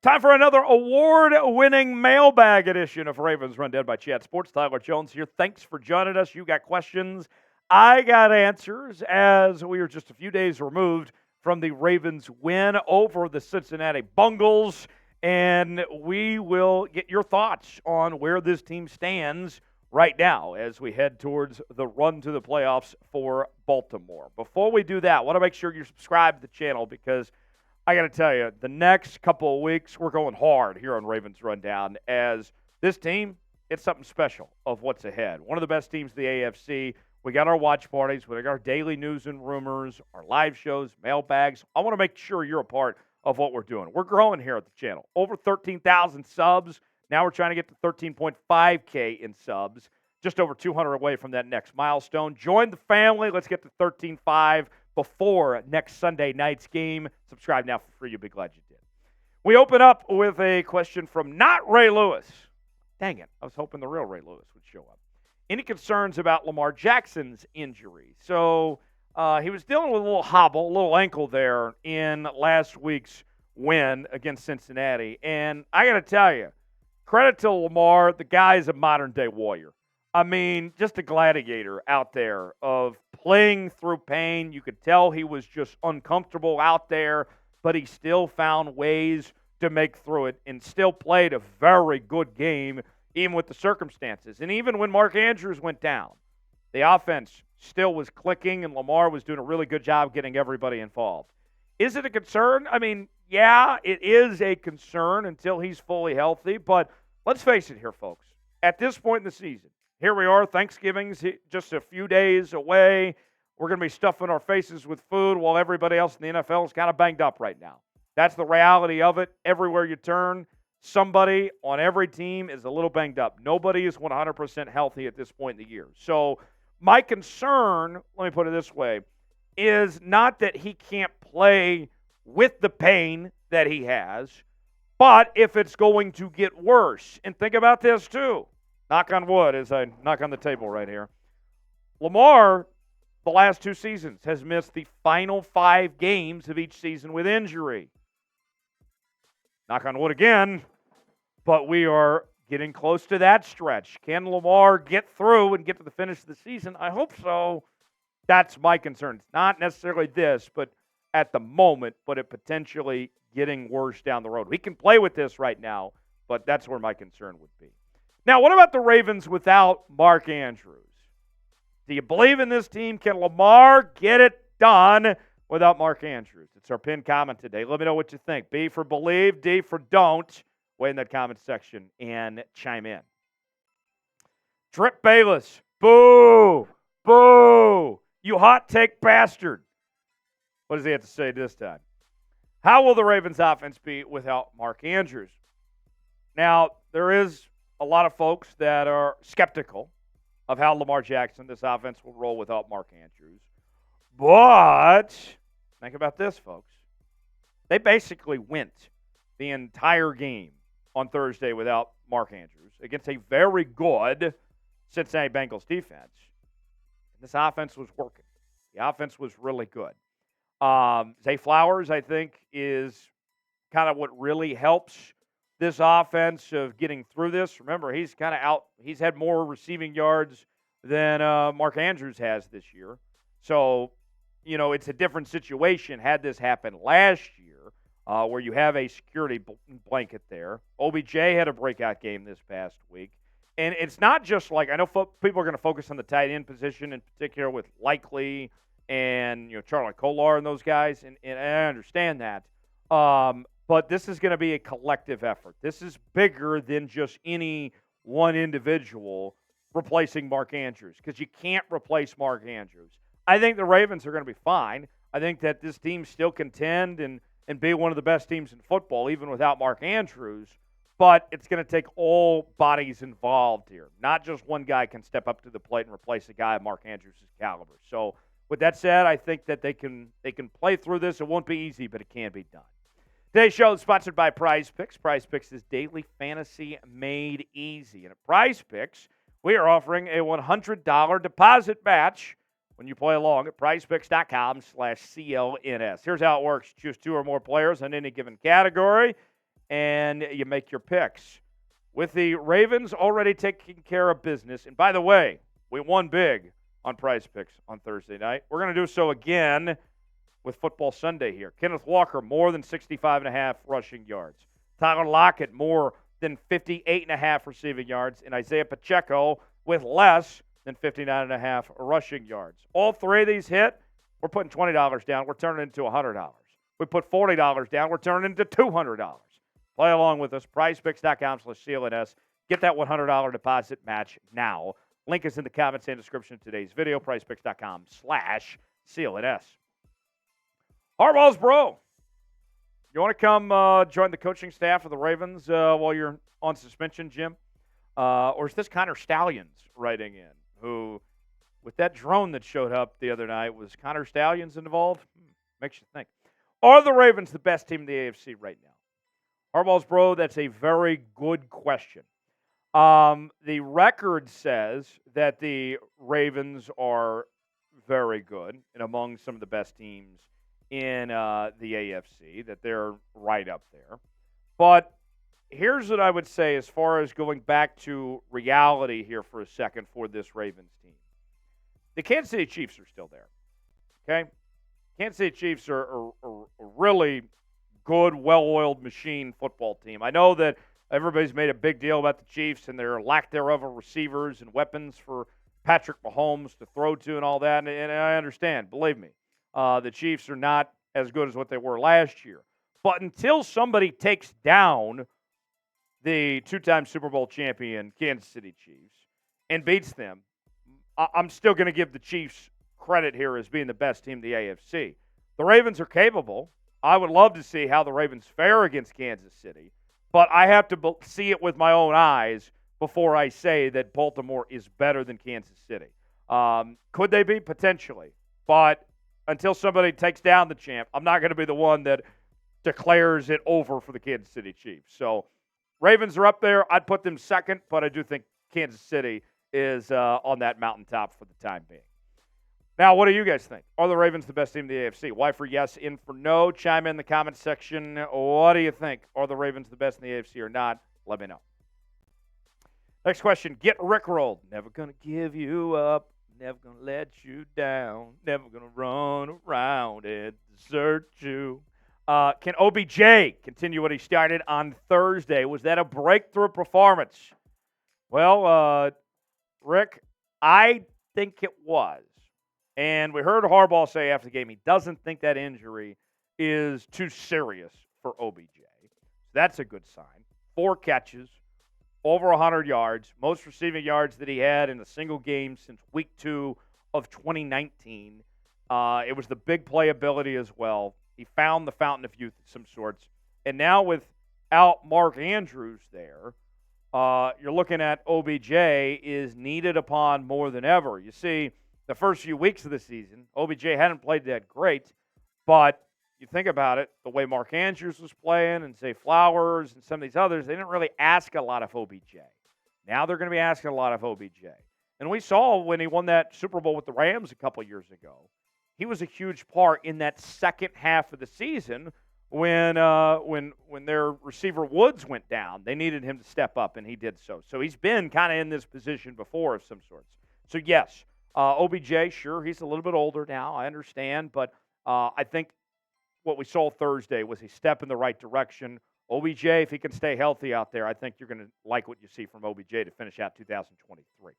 Time for another award-winning mailbag edition of Ravens Run Dead by Chat Sports. Tyler Jones here. Thanks for joining us. You got questions. I got answers as we are just a few days removed from the Ravens win over the Cincinnati Bengals. And we will get your thoughts on where this team stands right now as we head towards the run to the playoffs for Baltimore. Before we do that, I want to make sure you're subscribed to the channel because I got to tell you, the next couple of weeks, we're going hard here on Ravens Rundown as this team, it's something special of what's ahead. One of the best teams in the AFC. We got our watch parties. We got our daily news and rumors, our live shows, mailbags. I want to make sure you're a part of what we're doing. We're growing here at the channel. Over 13,000 subs. Now we're trying to get to 13.5K in subs. Just over 200 away from that next milestone. Join the family. Let's get to 13.5 before next Sunday night's game. Subscribe now for free. You'll be glad you did. We open up with a question from not Ray Lewis. Dang it. I was hoping the real Ray Lewis would show up. Any concerns about Lamar Jackson's injury? So he was dealing with a little hobble, a little ankle there in last week's win against Cincinnati. And I got to tell you, credit to Lamar. The guy is a modern-day warrior. I mean, just a gladiator out there of playing through pain. You could tell he was just uncomfortable out there, but he still found ways to make through it and still played a very good game, even with the circumstances. And even when Mark Andrews went down, the offense still was clicking, and Lamar was doing a really good job getting everybody involved. Is it a concern? I mean, yeah, it is a concern until he's fully healthy, but let's face it here, folks. At this point in the season, here we are, Thanksgiving's just a few days away. We're going to be stuffing our faces with food while everybody else in the NFL is kind of banged up right now. That's the reality of it. Everywhere you turn, somebody on every team is a little banged up. Nobody is 100% healthy at this point in the year. So my concern, let me put it this way, is not that he can't play with the pain that he has, but if it's going to get worse. And think about this too. Knock on wood as I knock on the table right here. Lamar, the last 2 seasons, has missed the final 5 games of each season with injury. Knock on wood again, but we are getting close to that stretch. Can Lamar get through and get to the finish of the season? I hope so. That's my concern. It's not necessarily this, but at the moment, but it potentially getting worse down the road. We can play with this right now, but that's where my concern would be. Now, what about the Ravens without Mark Andrews? Do you believe in this team? Can Lamar get it done without Mark Andrews? It's our pinned comment today. Let me know what you think. B for believe, D for don't. Weigh in that comment section and chime in. Drip Bayless. Boo! Boo! You hot take bastard. What does he have to say this time? How will the Ravens offense be without Mark Andrews? Now, there is a lot of folks that are skeptical of how Lamar Jackson, this offense, will roll without Mark Andrews. But think about this, folks. They basically went the entire game on Thursday without Mark Andrews against a very good Cincinnati Bengals defense. This offense was working. The offense was really good. Zay Flowers, I think, is kind of what really helps this offense of getting through this. Remember, he's kind of out. He's had more receiving yards than Mark Andrews has this year. So, you know, it's a different situation had this happened last year where you have a security blanket there. OBJ had a breakout game this past week. And it's not just like, I know people are going to focus on the tight end position in particular with Likely and, you know, Charlie Kolar and those guys, and I understand that. But this is going to be a collective effort. This is bigger than just any one individual replacing Mark Andrews because you can't replace Mark Andrews. I think the Ravens are going to be fine. I think that this team still contend and be one of the best teams in football even without Mark Andrews. But it's going to take all bodies involved here. Not just one guy can step up to the plate and replace a guy of Mark Andrews' caliber. So with that said, I think that they can play through this. It won't be easy, but it can be done. Today's show is sponsored by Prize Picks. Prize Picks is daily fantasy made easy. And at Prize Picks, we are offering a $100 deposit match when you play along at prizepicks.com/CLNS. Here's how it works. Choose 2 or more players in any given category. and you make your picks. With the Ravens already taking care of business, and by the way, we won big on Prize Picks on Thursday night. We're going to do so again with Football Sunday here. Kenneth Walker, more than 65.5 rushing yards. Tyler Lockett, more than 58.5 receiving yards. And Isaiah Pacheco with less than 59.5 rushing yards. All three of these hit, we're putting $20 down. We're turning it into $100. We put $40 down. We're turning it into $200. Play along with us. PrizePicks.com/CLNS. Get that $100 deposit match now. Link is in the comments and description of today's video. PrizePicks.com/CLNS. Harbaugh's bro. You want to come join the coaching staff of the Ravens while you're on suspension, Jim? Or is this Connor Stallions writing in, who, with that drone that showed up the other night, was Connor Stallions involved? Makes you think. Are the Ravens the best team in the AFC right now? Harbaugh's bro, that's a very good question. The record says that the Ravens are very good and among some of the best teams in the AFC, that they're right up there. But here's what I would say as far as going back to reality here for a second for this Ravens team. The Kansas City Chiefs are still there, okay? Kansas City Chiefs are a really good, well-oiled machine football team. I know that everybody's made a big deal about the Chiefs and their lack thereof of receivers and weapons for Patrick Mahomes to throw to and all that, and I understand, believe me. The Chiefs are not as good as what they were last year. But until somebody takes down the two-time Super Bowl champion Kansas City Chiefs and beats them, I'm still going to give the Chiefs credit here as being the best team in the AFC. The Ravens are capable. I would love to see how the Ravens fare against Kansas City, but I have to see it with my own eyes before I say that Baltimore is better than Kansas City. Could they be? Potentially. But until somebody takes down the champ, I'm not going to be the one that declares it over for the Kansas City Chiefs. So Ravens are up there. I'd put them second, but I do think Kansas City is on that mountaintop for the time being. Now, what do you guys think? Are the Ravens the best team in the AFC? Y for yes, in for no. Chime in the comment section. What do you think? Are the Ravens the best in the AFC or not? Let me know. Next question. Get rickrolled. Never going to give you up. Never going to let you down. Never going to run around and desert you. Can OBJ continue what he started on Thursday? Was that a breakthrough performance? Well, Rick, I think it was. And we heard Harbaugh say after the game he doesn't think that injury is too serious for OBJ. That's a good sign. 4 catches, over 100 yards, most receiving yards that he had in a single game since week 2 of 2019. It was the big playability as well. He found the fountain of youth of some sorts. And now without Mark Andrews there, you're looking at OBJ is needed upon more than ever. You see, the first few weeks of the season, OBJ hadn't played that great, but you think about it, the way Mark Andrews was playing and, say, Flowers and some of these others, they didn't really ask a lot of OBJ. Now they're going to be asking a lot of OBJ. And we saw when he won that Super Bowl with the Rams a couple years ago, he was a huge part in that second half of the season when their receiver Woods went down. They needed him to step up, and he did so. So he's been kind of in this position before of some sorts. So, yes, OBJ, sure, he's a little bit older now. I understand. But I think what we saw Thursday was a step in the right direction. OBJ, if he can stay healthy out there, I think you're going to like what you see from OBJ to finish out 2023.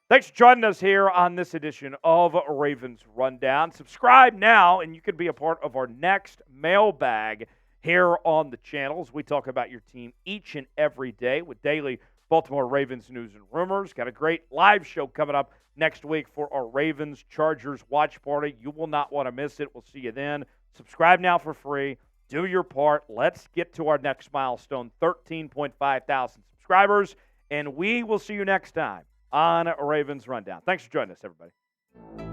Thanks for joining us here on this edition of Ravens Rundown. Subscribe now, and you can be a part of our next mailbag here on the channels. We talk about your team each and every day with daily Baltimore Ravens news and rumors. Got a great live show coming up next week for our Ravens-Chargers watch party. You will not want to miss it. We'll see you then. Subscribe now for free. Do your part. Let's get to our next milestone, 13.5 thousand subscribers, and we will see you next time on Ravens Rundown. Thanks for joining us, everybody.